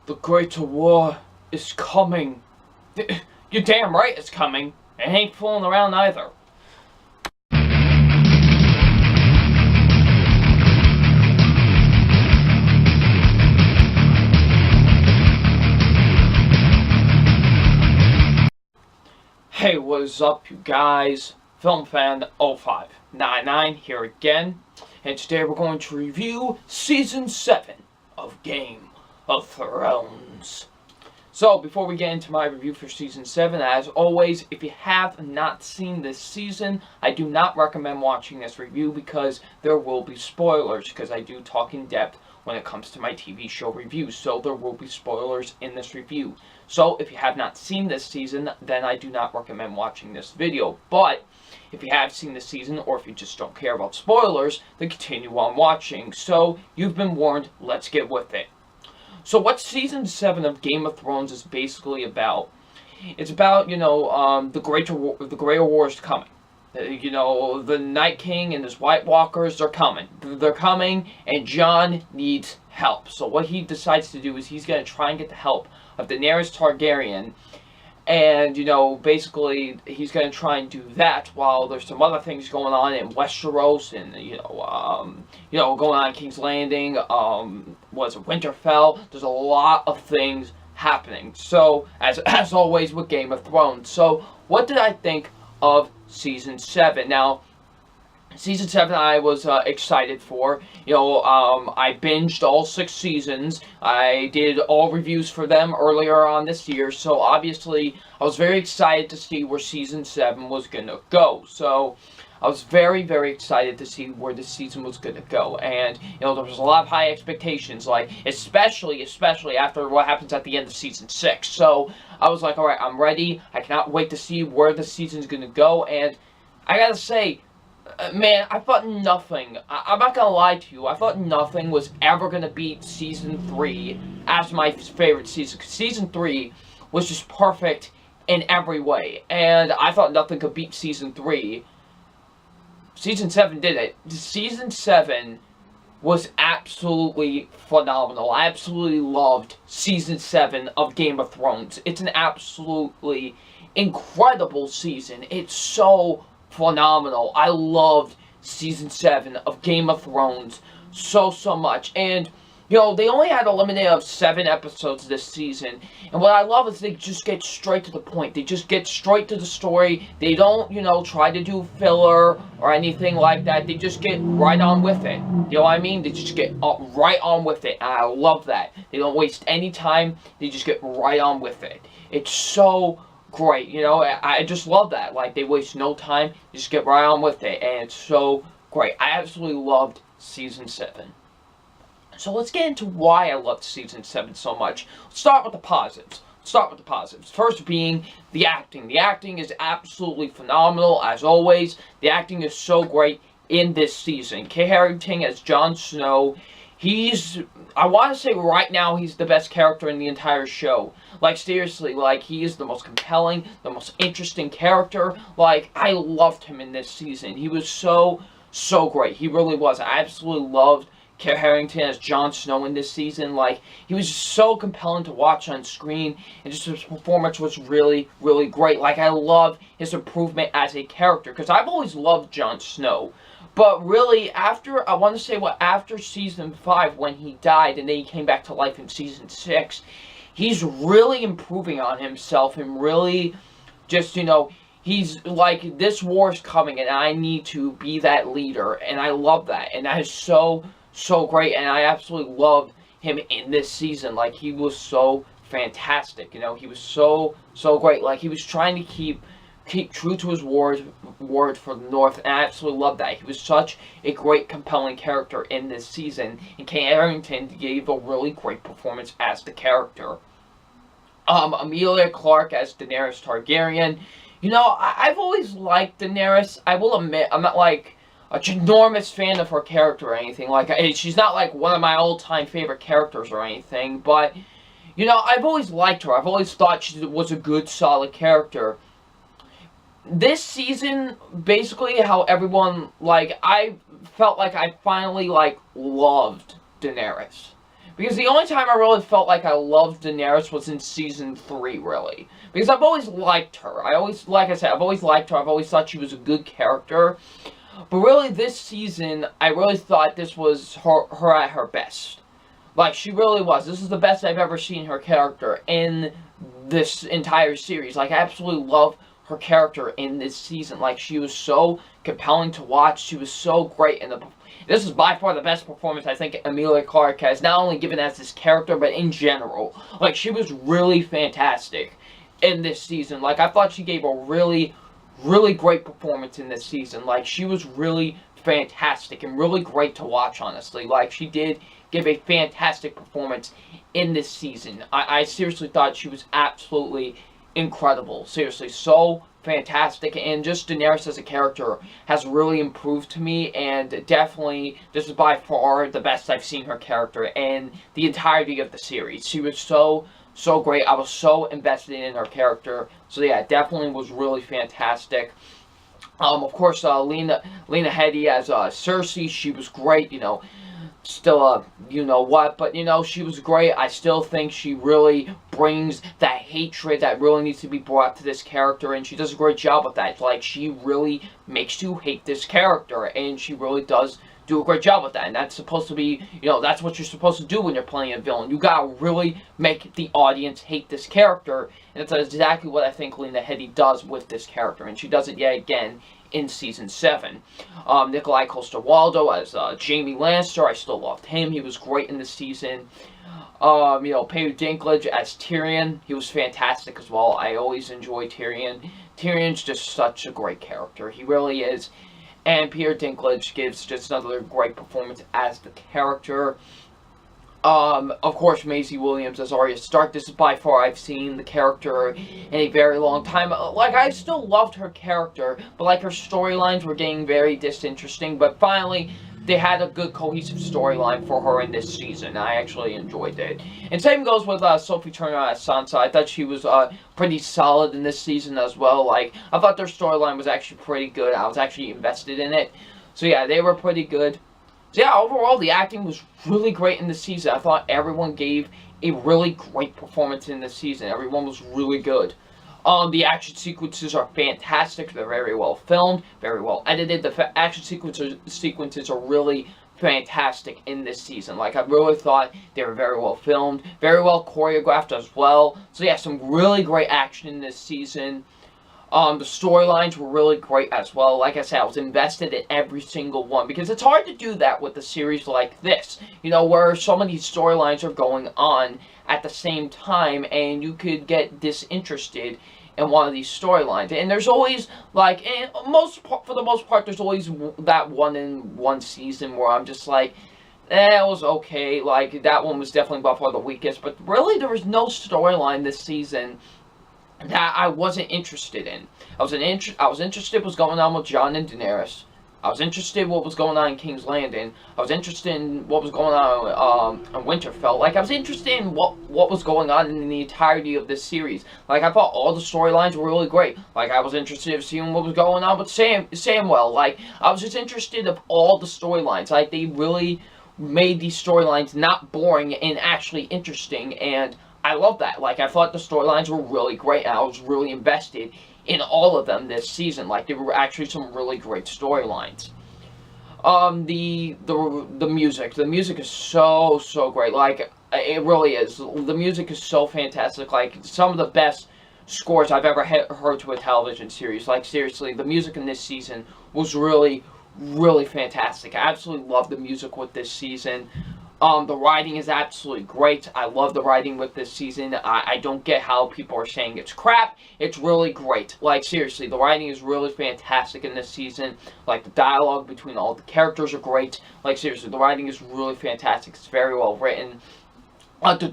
The greater war is coming. You're damn right it's coming. It ain't fooling around either. Hey, what is up, you guys? FilmFan0599 here again, and today we're going to review Season 7 of Game of Thrones. So, before we get into my review for Season 7, as always, if you have not seen this season, I do not recommend watching this review because there will be spoilers, because I do talk in depth when it comes to my TV show reviews, so there will be spoilers in this review. So, if you have not seen this season, then I do not recommend watching this video. But, if you have seen this season, or if you just don't care about spoilers, then continue on watching. So, you've been warned, let's get with it. So, what Season 7 of Game of Thrones is basically about, it's about, the Greater War is coming. The Night King and his White Walkers are coming. They're coming, and Jon needs help. So what he decides to do is he's going to try and get the help of Daenerys Targaryen. And, basically, he's going to try and do that while there's some other things going on in Westeros and, going on in King's Landing, Winterfell. There's a lot of things happening. So, as always with Game of Thrones. So, what did I think of Season 7? Now, Season 7 I was excited for. I binged all 6 seasons. I did all reviews for them earlier on this year, so obviously I was very excited to see where Season 7 was going to go. So I was very, very excited to see where this season was going to go. And, there was a lot of high expectations, like, especially after what happens at the end of Season 6. So I was like, alright, I'm ready. I cannot wait to see where the season's going to go. And I gotta say, man, I thought nothing, I'm not gonna lie to you, I thought nothing was ever gonna beat Season 3 as my favorite season. Season 3 was just perfect in every way, and I thought nothing could beat Season 3. Season 7 did it. Season 7 was absolutely phenomenal. I absolutely loved Season 7 of Game of Thrones. It's an absolutely incredible season. It's so phenomenal. I loved Season 7 of Game of Thrones so much. And, they only had a limit of 7 episodes this season. And what I love is they just get straight to the point. They just get straight to the story. They don't, try to do filler or anything like that. They just get right on with it. You know what I mean? They just get right on with it. And I love that. They don't waste any time. They just get right on with it. It's so great, I just love that. Like, they waste no time, just get right on with it, and it's so great. I absolutely loved Season 7. So let's get into why I loved Season 7 so much. Let's start with the positives. First being the acting. The acting is absolutely phenomenal, as always. The acting is so great in this season. Kit Harington as Jon Snow. I want to say right now he's the best character in the entire show. Like, seriously, like, he is the most compelling, the most interesting character. Like, I loved him in this season. He was so great. He really was. I absolutely loved Kit Harington as Jon Snow in this season. Like, he was just so compelling to watch on screen, and just his performance was really, really great. Like, I love his improvement as a character, because I've always loved Jon Snow. But really, after Season 5, when he died, and then he came back to life in Season 6, he's really improving on himself, and really just, he's like, this war's coming, and I need to be that leader, and I love that, and that is so great, and I absolutely loved him in this season. Like, he was so fantastic, he was so great. Like, he was trying to keep true to his word for the North, and I absolutely love that. He was such a great, compelling character in this season, and Kit Harington gave a really great performance as the character. Emilia Clarke as Daenerys Targaryen. I've always liked Daenerys. I will admit, I'm not like a ginormous fan of her character or anything. Like, she's not like one of my all-time favorite characters or anything, but, I've always liked her. I've always thought she was a good, solid character. This season, basically, how everyone, like, I felt like I finally, like, loved Daenerys. Because the only time I really felt like I loved Daenerys was in season 3, really. Because I've always liked her. Like I said, I've always liked her. I've always thought she was a good character. But really, this season, I really thought this was her at her best. Like, she really was. This is the best I've ever seen her character in this entire series. Like, I absolutely love her character in this season. Like, she was so compelling to watch. She was so great in the... This is by far the best performance I think Emilia Clarke has, not only given as this character, but in general. Like, she was really fantastic in this season. Like, I thought she gave a really, really great performance in this season. Like, she was really fantastic and really great to watch, honestly. Like, she did give a fantastic performance in this season. I seriously thought she was absolutely incredible. Seriously, so fantastic. And just Daenerys as a character has really improved to me, and definitely this is by far the best I've seen her character in the entirety of the series. She was so great. I was so invested in her character. So yeah, definitely was really fantastic. Of course, Lena Headey as Cersei, she was great, you know. Still you know what, but you know, she was great. I still think she really brings that hatred that really needs to be brought to this character, and she does a great job with that. Like, she really makes you hate this character, and she really does do a great job with that. And that's supposed to be, you know, that's what you're supposed to do when you're playing a villain. You gotta really make the audience hate this character, and that's exactly what I think Lena Headey does with this character, and she does it yet again in season 7. Nikolai Coster-Waldau as Jaime Lannister, I still loved him. He was great in this season. You know, Peter Dinklage as Tyrion, he was fantastic as well. I always enjoy Tyrion. Tyrion's just such a great character. He really is. And Peter Dinklage gives just another great performance as the character. Of course, Maisie Williams as Arya Stark. This is by far I've seen the character in a very long time. Like, I still loved her character, but like, her storylines were getting very disinteresting. But finally, they had a good cohesive storyline for her in this season. I actually enjoyed it. And same goes with Sophie Turner as Sansa. I thought she was pretty solid in this season as well. Like, I thought their storyline was actually pretty good. I was actually invested in it. So yeah, they were pretty good. So yeah, overall, the acting was really great in the season. I thought everyone gave a really great performance in this season. Everyone was really good. The action sequences are fantastic. They're very well filmed, very well edited. The action sequences are really fantastic in this season. Like, I really thought they were very well filmed, very well choreographed as well. So yeah, some really great action in this season. The storylines were really great as well. Like I said, I was invested in every single one, because it's hard to do that with a series like this, you know, where so many storylines are going on at the same time, and you could get disinterested in one of these storylines. And there's always, like, for the most part, there's always that one in one season where I'm just like, it was okay. Like, that one was definitely by far the weakest, but really there was no storyline this season that I wasn't interested in. I was interested in what's going on with Jon and Daenerys. I was interested in what was going on in King's Landing. I was interested in what was going on in Winterfell. Like, I was interested in what was going on in the entirety of this series. Like, I thought all the storylines were really great. Like, I was interested in seeing what was going on with Samwell. Like, I was just interested in all the storylines. Like, they really made these storylines not boring and actually interesting, and I love that. Like, I thought the storylines were really great, and I was really invested in all of them this season. Like, there were actually some really great storylines. The music. The music is so great. Like, it really is. The music is so fantastic. Like, some of the best scores I've ever heard to a television series. Like, seriously, the music in this season was really fantastic. I absolutely love the music with this season. The writing is absolutely great. I love the writing with this season. I don't get how people are saying it's crap. It's really great. Like, seriously, the writing is really fantastic in this season. Like, the dialogue between all the characters are great. Like, seriously, the writing is really fantastic. It's very well written. The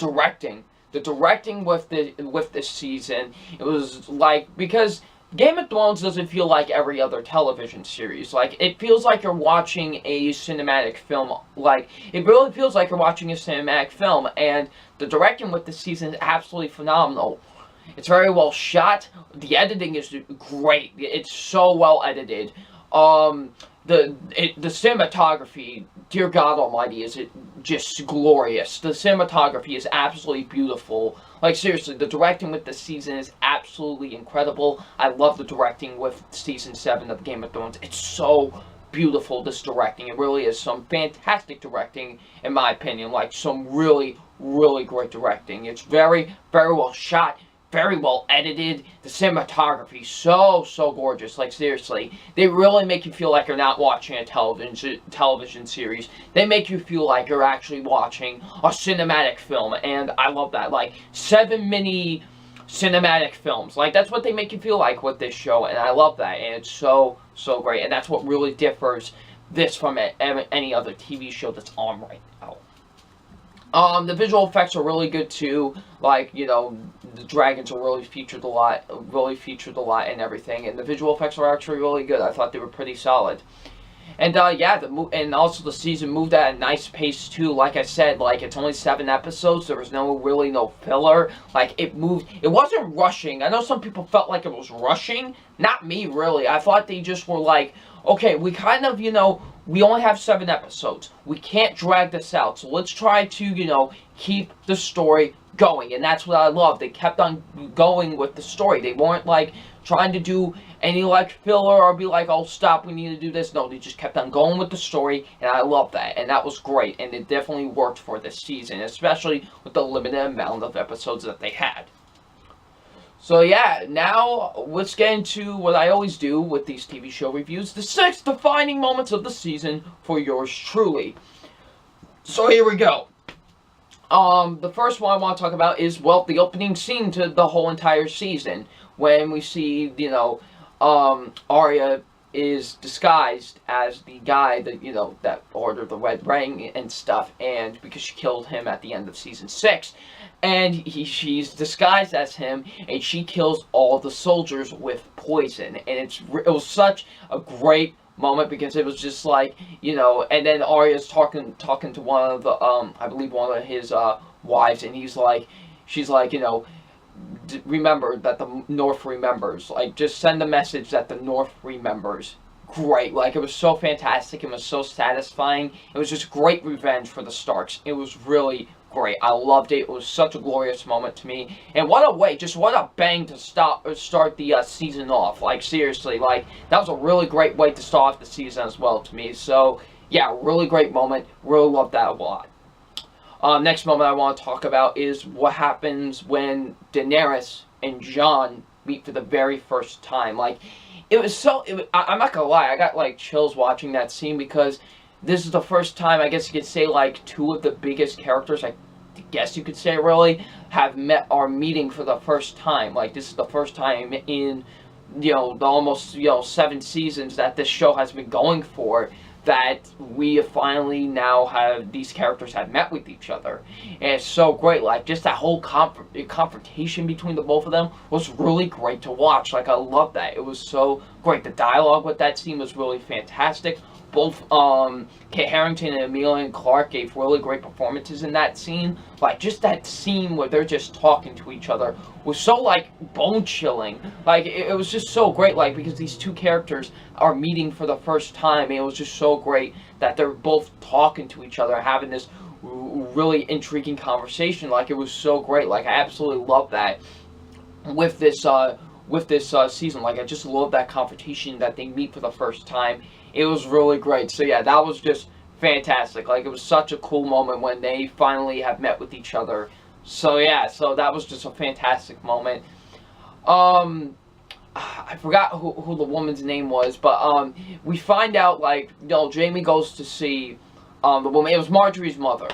directing with this season, it was like, because Game of Thrones doesn't feel like every other television series. Like, it feels like you're watching a cinematic film. Like, it really feels like you're watching a cinematic film, and the directing with this season is absolutely phenomenal. It's very well shot. The editing is great. It's so well edited. the cinematography, dear God Almighty, is it just glorious. The cinematography is absolutely beautiful. Like, seriously, the directing with this season is absolutely incredible. I love the directing with season 7 of Game of Thrones. It's so beautiful, this directing. It really is some fantastic directing, in my opinion. Like, some really, really great directing. It's very, very well shot, very well edited. The cinematography, so gorgeous. Like, seriously, they really make you feel like you're not watching a television series. They make you feel like you're actually watching a cinematic film, and I love that. Like, 7 mini cinematic films. Like, that's what they make you feel like with this show, and I love that, and it's so great, and that's what really differs this from any other TV show that's on right now. The visual effects are really good too. Like, you know, the dragons are really featured a lot and everything. And the visual effects are actually really good. I thought they were pretty solid. And yeah, and also the season moved at a nice pace too. Like I said, like, it's only 7 episodes. There was really no filler. Like, it moved. It wasn't rushing. I know some people felt like it was rushing. Not me, really. I thought they just were like, okay, we kind of, you know, we only have 7 episodes. We can't drag this out. So let's try to, you know, keep the story going. And that's what I love. They kept on going with the story. They weren't like trying to do any like filler or be like, oh, stop, we need to do this. No, they just kept on going with the story, and I love that, and that was great, and it definitely worked for this season, especially with the limited amount of episodes that they had. So yeah, now let's get into what I always do with these TV show reviews, the 6 defining moments of the season for yours truly. So here we go. The first one I want to talk about is, well, the opening scene to the whole entire season, when we see, you know, Arya is disguised as the guy that, you know, that ordered the red ring and stuff, and because she killed him at the end of season 6, and she's disguised as him, and she kills all the soldiers with poison, and it was such a great moment, because it was just like, you know, and then Arya's talking to one of the, I believe one of his, wives, and she's like, you know, remember that the North remembers. Like, just send a message that the North remembers. Great. Like, it was so fantastic. It was so satisfying. It was just great revenge for the Starks. It was really great. I loved it. It was such a glorious moment to me. And what a way, just what a bang to start the season off. Like, seriously, like, that was a really great way to start off the season as well to me. So, yeah, really great moment. Really loved that a lot. Next moment I want to talk about is what happens when Daenerys and Jon meet for the very first time. Like, it was so, I'm not gonna lie, I got like chills watching that scene, because this is the first time, I guess you could say, like, 2 of the biggest characters, I guess you could say, really, are meeting for the first time. Like, this is the first time in, you know, the almost, you know, 7 seasons that this show has been going for, that we finally now have, these characters have met with each other. And it's so great. Like, just that whole confrontation between the both of them was really great to watch. Like, I love that. It was so great. The dialogue with that scene was really fantastic. Both Kit Harington and Emilia Clarke gave really great performances in that scene. Like, just that scene where they're just talking to each other was so, like, bone-chilling. Like, it was just so great, like, because these 2 characters are meeting for the first time, and it was just so great that they're both talking to each other, having this really intriguing conversation. Like, it was so great. Like, I absolutely love that with this season. Like, I just love that confrontation, that they meet for the first time. It was really great. So yeah, that was just fantastic. Like, it was such a cool moment when they finally have met with each other. So yeah, so that was just a fantastic moment. I forgot who the woman's name was, but we find out, like, you know, Jaime goes to see the woman. It was Marjorie's mother.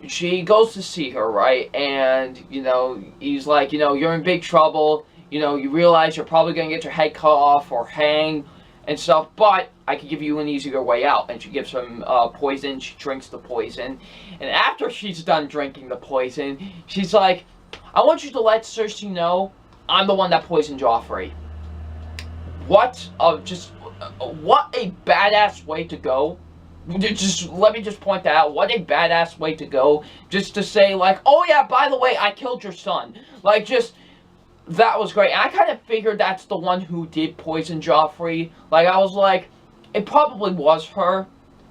She goes to see her, right? And, you know, he's like, you know, you're in big trouble. You know, you realize you're probably going to get your head cut off or hang and stuff, but I could give you an easier way out. And she gives him poison. She drinks the poison. And after she's done drinking the poison, she's like, I want you to let Cersei know I'm the one that poisoned Joffrey. What a badass way to go. Just let me just point that out. What a badass way to go. Just to say, like, oh yeah, by the way, I killed your son. Like, just, that was great. And I kind of figured that's the one who did poison Joffrey. Like, I was like, it probably was her,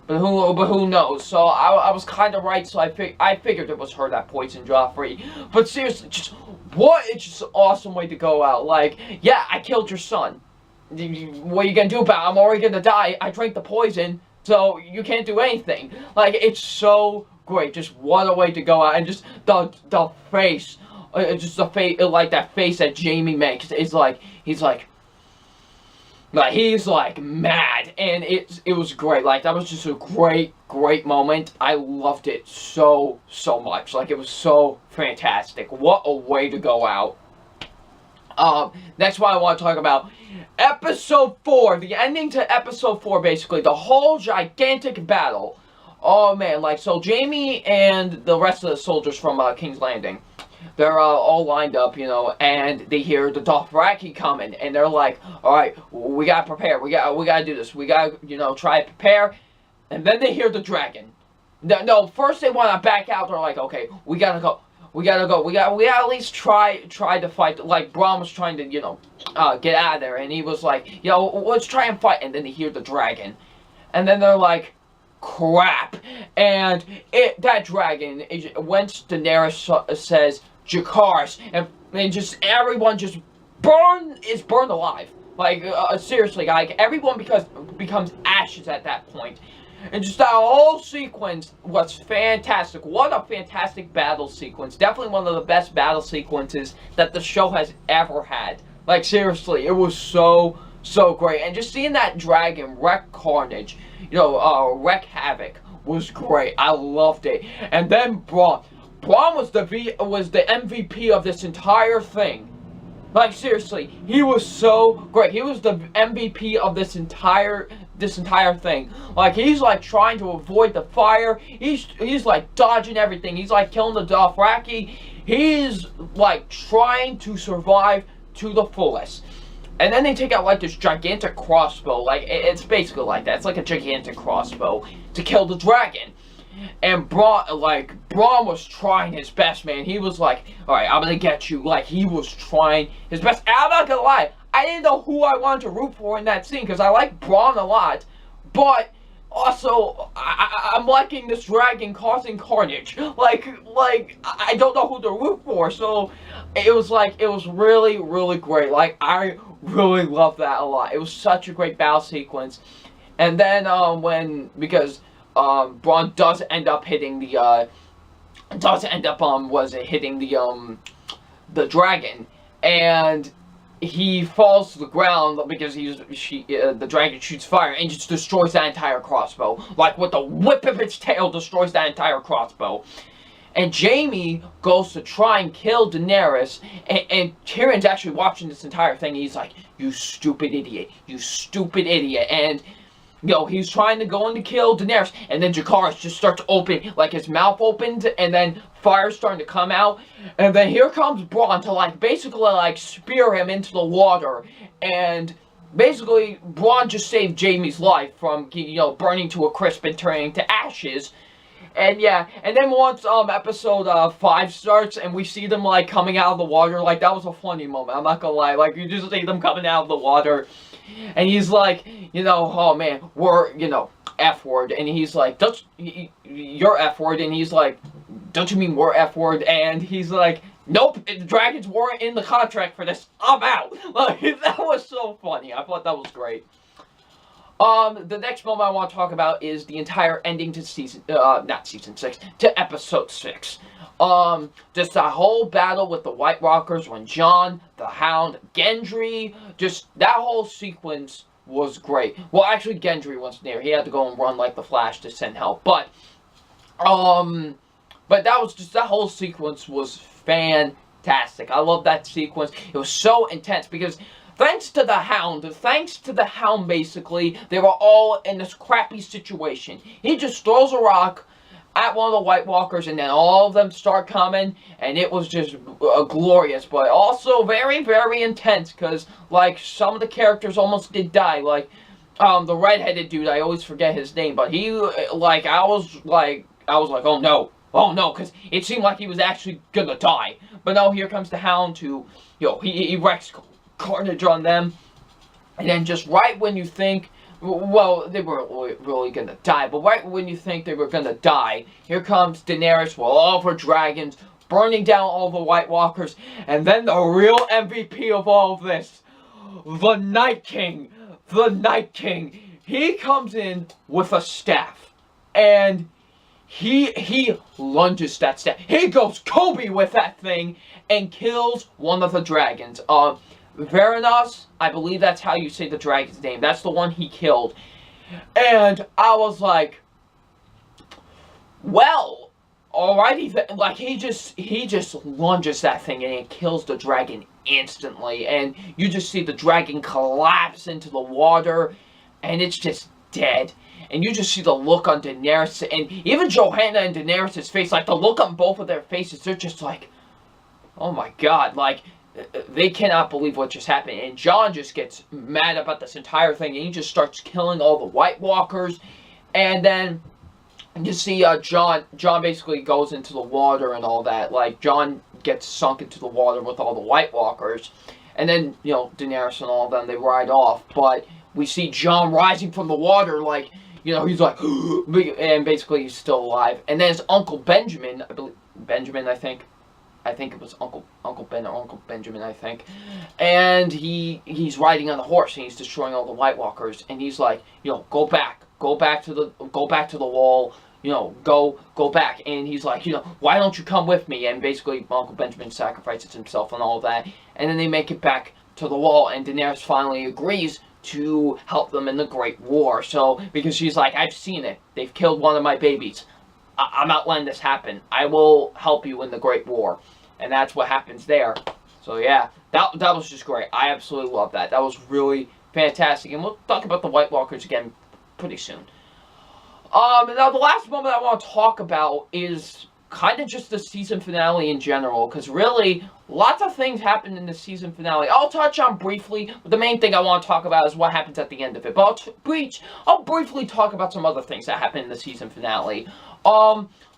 but who knows? So I was kind of right. So I figured it was her that poisoned Joffrey. But seriously, just what? It's just an awesome way to go out. Like, yeah, I killed your son. What are you gonna do about it? I'm already gonna die. I drank the poison, so you can't do anything. Like, it's so great. Just what a way to go out. And just the face, just the face, like that face that Jaime makes is like, he's like mad, and it was great. Like, that was just a great moment. I loved it so much. Like, it was so fantastic. What a way to go out. Next one I want to talk about episode 4, the ending to episode 4, basically the whole gigantic battle. Oh man, like, so Jaime and the rest of the soldiers from King's Landing, they're all lined up, you know, and they hear the Dothraki coming, and they're like, all right, we gotta prepare, we gotta do this, we gotta, you know, try to prepare. And then they hear the dragon. No, first they want to back out. They're like, okay, we gotta go, we gotta at least try to fight. Like, Bronn was trying to, you know, get out of there, and he was like, yo, let's try and fight. And then they hear the dragon, and then they're like, crap. And that dragon, once Daenerys says Jacaerys, and just everyone just is burned alive. Like, seriously, like, everyone becomes ashes at that point. And just that whole sequence was fantastic. What a fantastic battle sequence. Definitely one of the best battle sequences that the show has ever had. Like, seriously, it was so great. And just seeing that dragon wreck carnage, you know, wreck havoc was great. I loved it. And then Bronn was the MVP of this entire thing. Like, seriously, he was so great. He was the MVP of this entire thing. Like, he's like trying to avoid the fire. He's like dodging everything. He's like killing the Dothraki. He's like trying to survive to the fullest. And then they take out like this gigantic crossbow. Like, it's basically like that. It's like a gigantic crossbow to kill the dragon. And Bronn was trying his best, man. He was like, alright, I'm gonna get you. Like, he was trying his best. And I'm not gonna lie, I didn't know who I wanted to root for in that scene, because I like Bronn a lot. But also, I'm liking this dragon causing carnage. Like, I don't know who to root for. So, it was really great. Like, I really loved that a lot. It was such a great battle sequence. And then, because Bronn does end up hitting the the dragon, and he falls to the ground because the dragon shoots fire and just destroys that entire crossbow. Like, with the whip of its tail, destroys that entire crossbow. And Jaime goes to try and kill Daenerys, and Tyrion's actually watching this entire thing. He's like, you stupid idiot, and you know, he's trying to go in to kill Daenerys, and then Jacaerys just starts opening, like, his mouth opens, and then fire's starting to come out, and then here comes Bronn to, like, basically, like, spear him into the water, and basically, Bronn just saved Jaime's life from, you know, burning to a crisp and turning to ashes. And yeah, and then once episode 5 starts and we see them like coming out of the water, like, that was a funny moment, I'm not gonna lie. Like, you just see them coming out of the water, and he's like, you know, oh man, we're, you know, F word, and he's like, you're F word, and he's like, don't you mean we're F word? And he's like, nope, the dragons weren't in the contract for this, I'm out. Like, that was so funny. I thought that was great. The next moment I want to talk about is the entire ending to not season 6, to episode 6. Just that whole battle with the White Walkers when Jon, the Hound, Gendry, just that whole sequence was great. Well, actually, Gendry wasn't there. He had to go and run like the Flash to send help. But that whole sequence was fantastic. I love that sequence. It was so intense because thanks to the Hound, basically, they were all in this crappy situation. He just throws a rock at one of the White Walkers, and then all of them start coming, and it was just glorious, but also very intense, because, like, some of the characters almost did die, like, the redheaded dude, I always forget his name, but he, like, I was like, oh no, because it seemed like he was actually gonna die. But no, here comes the Hound who, you know, he wrecks carnage on them. And then just right when you think well, they weren't really gonna die, but right when you think they were gonna die, here comes Daenerys with all of her dragons, burning down all the White Walkers, and then the real MVP of all of this, the Night King. The Night King. He comes in with a staff, and he lunges that staff. He goes Kobe with that thing, and kills one of the dragons. Veranos, I believe that's how you say the dragon's name. That's the one he killed. And I was like, well, alrighty, like he just lunges that thing and it kills the dragon instantly. And you just see the dragon collapse into the water, and it's just dead. And you just see the look on Daenerys, and even Johanna and Daenerys' face, like the look on both of their faces, they're just like, oh my god, like, they cannot believe what just happened. And Jon just gets mad about this entire thing, and he just starts killing all the White Walkers. And then you see Jon basically goes into the water and all that. Like, Jon gets sunk into the water with all the White Walkers. And then, you know, Daenerys and all of them, they ride off. But we see Jon rising from the water, like, you know, he's like, and basically he's still alive. And then his Uncle Benjamin, I believe, I think it was Uncle Ben or Uncle Benjamin, I think. And he's riding on the horse, and he's destroying all the White Walkers. And he's like, you know, go back to the wall. You know, go back. And he's like, you know, why don't you come with me? And basically, Uncle Benjamin sacrifices himself and all that. And then they make it back to the wall, and Daenerys finally agrees to help them in the Great War. So, because she's like, I've seen it. They've killed one of my babies. I'm not letting this happen. I will help you in the Great War. And that's what happens there. So yeah, that was just great. I absolutely love that. That was really fantastic. And we'll talk about the White Walkers again pretty soon. Now the last moment I want to talk about is kind of just the season finale in general. Because really, lots of things happened in the season finale. I'll touch on briefly, but the main thing I want to talk about is what happens at the end of it. But I'll briefly talk about some other things that happened in the season finale.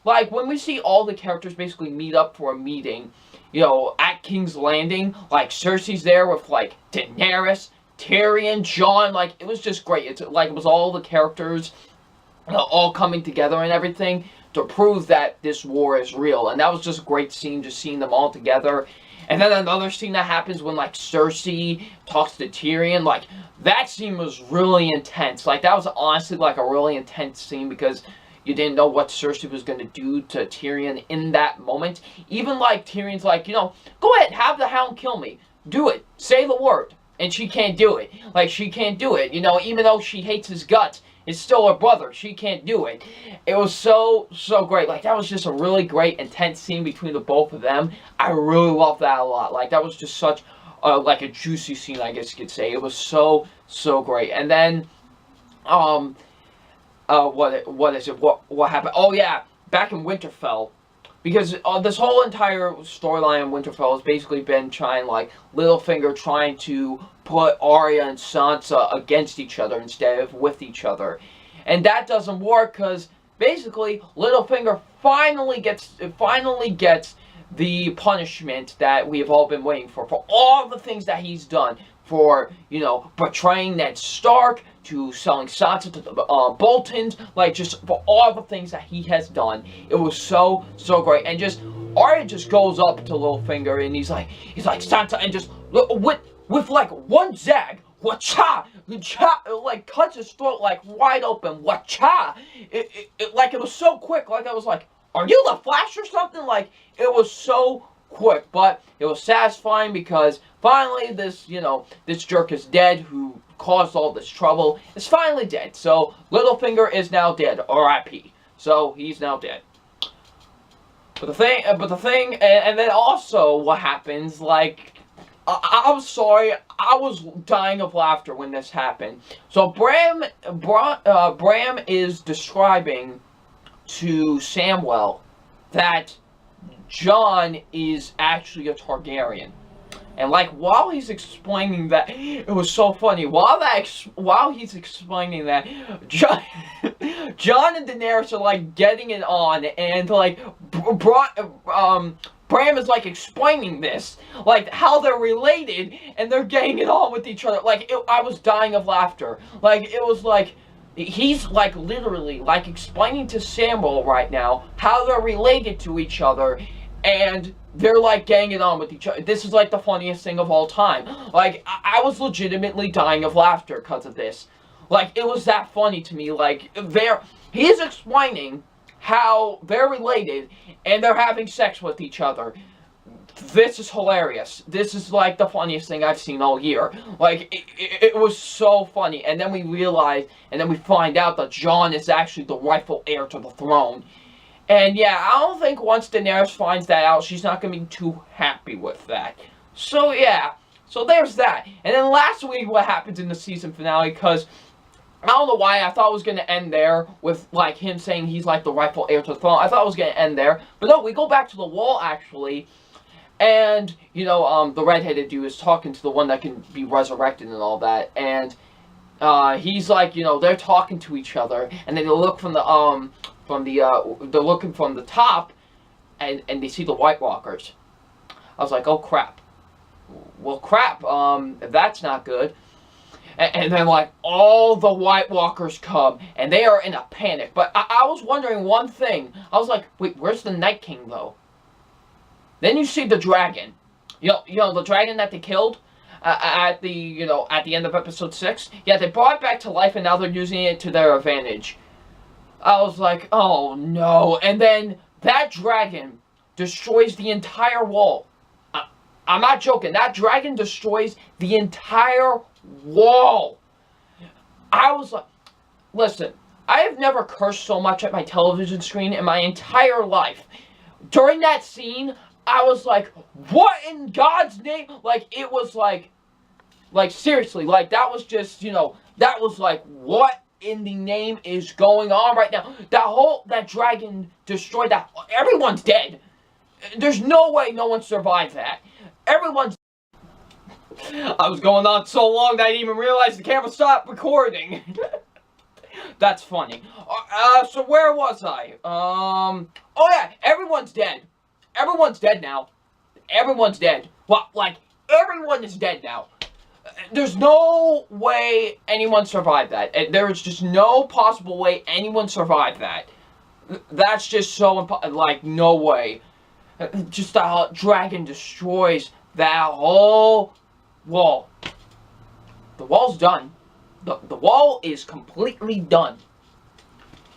Like, when we see all the characters basically meet up for a meeting, you know, at King's Landing, like, Cersei's there with, like, Daenerys, Tyrion, Jon, like, it was just great. It's like, it was all the characters, you know, all coming together and everything to prove that this war is real. And that was just a great scene, just seeing them all together. And then another scene that happens when, like, Cersei talks to Tyrion, like, that scene was really intense. Like, that was honestly, like, a really intense scene because you didn't know what Cersei was going to do to Tyrion in that moment. Even, like, Tyrion's like, you know, go ahead, have the Hound kill me. Do it. Say the word. And she can't do it. Like, she can't do it. You know, even though she hates his guts, it's still her brother. She can't do it. It was so great. Like, that was just a really great, intense scene between the both of them. I really loved that a lot. Like, that was just such, like, a juicy scene, I guess you could say. It was so great. And then, what happened? Oh yeah, back in Winterfell, because this whole entire storyline in Winterfell has basically been trying, like, Littlefinger trying to put Arya and Sansa against each other instead of with each other, and that doesn't work because basically Littlefinger finally gets the punishment that we have all been waiting for all the things that he's done, for, you know, betraying Ned Stark, to selling Sansa to the Boltons, like, just for all the things that he has done. It was so great. And just, Arya just goes up to Littlefinger, and he's like, Sansa, and just, with like, one zag, wacha, like, cuts his throat, like, wide open, wacha. Like, it was so quick, like, I was like, are you the Flash or something? Like, it was so quick, but it was satisfying because finally this, you know, this jerk is dead who caused all this trouble. Is finally dead. So Littlefinger is now dead. R.I.P. So he's now dead. But the thing, and then also what happens, like, I'm sorry, I was dying of laughter when this happened. So Bram is describing to Samwell that Jon is actually a Targaryen. And, like, while he's explaining that, it was so funny. While he's explaining that, Jon and Daenerys are, like, getting it on, and, like, Bram is like explaining this, like how they're related and they're getting it on with each other. Like I was dying of laughter. Like it was like he's like literally like explaining to Samuel right now how they're related to each other, and they're like getting it on with each other. This is like the funniest thing of all time. Like I was legitimately dying of laughter because of this. Like it was that funny to me. Like he's explaining how they're related and they're having sex with each other. This is hilarious. This is like the funniest thing I've seen all year. Like, it was so funny. And then we realize, and then we find out that Jon is actually the rightful heir to the throne. And yeah, I don't think once Daenerys finds that out, she's not going to be too happy with that. So yeah, so there's that. And then lastly, what happens in the season finale, because I don't know why I thought it was going to end there with, like, him saying he's, like, the rightful heir to the throne. I thought it was going to end there. But no, we go back to the wall, actually. And, you know, the redheaded dude is talking to the one that can be resurrected and all that. And he's like, you know, they're talking to each other. And then they look from they're looking from the top. And they see the White Walkers. I was like, oh, crap. Well, crap. That's not good. And then, like, all the White Walkers come, and they are in a panic. But I was wondering one thing. I was like, wait, where's the Night King, though? Then you see the dragon. You know the dragon that they killed at the end of episode 6? Yeah, they brought it back to life, and now they're using it to their advantage. I was like, oh, no. And then that dragon destroys the entire wall. I'm not joking. That dragon destroys the entire wall. I was like, listen, I have never cursed so much at my television screen in my entire life. During that scene, I was like, what in God's name? Like, it was like seriously, like, that was just, you know, that was like, what in the name is going on right now? That dragon destroyed that. Everyone's dead. There's no way no one survived that. Everyone's... I was going on so long that I didn't even realize the camera stopped recording. That's funny. So where was I? Oh yeah, everyone's dead. Everyone's dead now. Everyone's dead. Well, like, everyone is dead now. There's no way anyone survived that. There's just no possible way anyone survived that. That's just so like, no way. Just the dragon destroys that whole wall. The wall's done. The wall is completely done.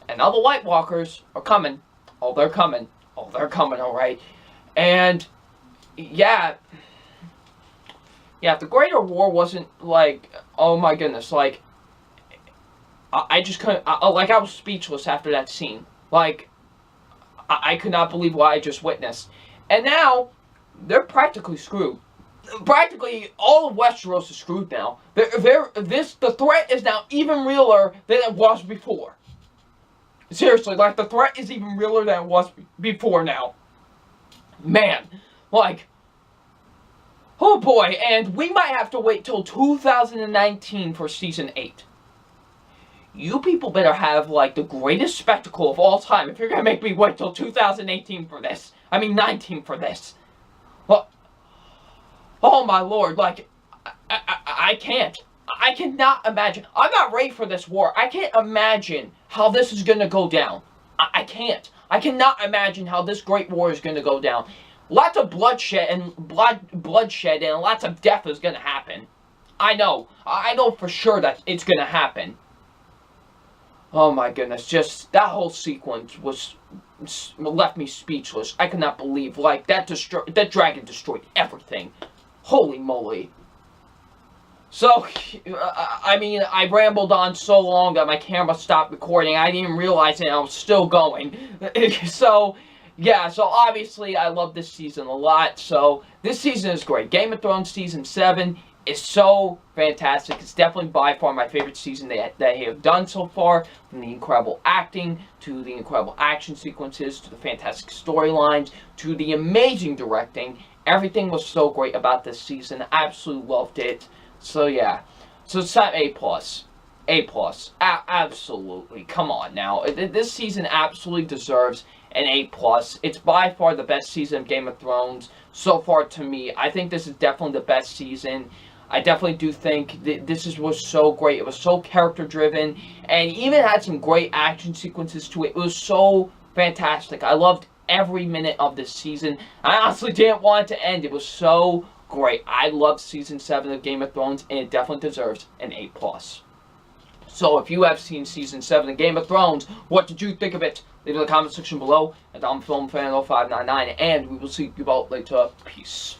And now the White Walkers are coming. Oh, they're coming. Oh, they're coming, alright. And, yeah. Yeah, the Greater War wasn't, like, oh my goodness, like, I just couldn't, like, I was speechless after that scene. Like, I could not believe what I just witnessed. And now, they're practically screwed. Practically all of Westeros is screwed now. The threat is now even realer than it was before. Seriously, like, the threat is even realer than it was before now. Man, like, oh boy, and we might have to wait till 2019 for Season 8. You people better have, like, the greatest spectacle of all time if you're gonna make me wait till 2018 for this. I mean, 19 for this. Well, oh my lord, like, I can't. I cannot imagine. I'm not ready for this war. I can't imagine how this is gonna go down. I can't. I cannot imagine how this great war is gonna go down. Lots of bloodshed and bloodshed and lots of death is gonna happen. I know. I know for sure that it's gonna happen. Oh my goodness, just that whole sequence left me speechless. I could not believe, like, that dragon destroyed everything. Holy moly. So, I mean, I rambled on so long that my camera stopped recording. I didn't even realize it, and I was still going. So, yeah, so obviously I love this season a lot. So, this season is great. Game of Thrones Season 7 is so fantastic. It's definitely by far my favorite season they have done so far. From the incredible acting, to the incredible action sequences, to the fantastic storylines, to the amazing directing. Everything was so great about this season. I absolutely loved it. So yeah. So it's at A+. A+. Absolutely. Come on now. This season absolutely deserves an A+. It's by far the best season of Game of Thrones so far to me. I think this is definitely the best season. I definitely do think that was so great. It was so character-driven, and even had some great action sequences to it. It was so fantastic. I loved every minute of this season. I honestly didn't want it to end. It was so great. I loved Season 7 of Game of Thrones, and it definitely deserves an A+. So if you have seen Season 7 of Game of Thrones, what did you think of it? Leave it in the comment section below. And I'm FilmFan0599, and we will see you all later. Peace.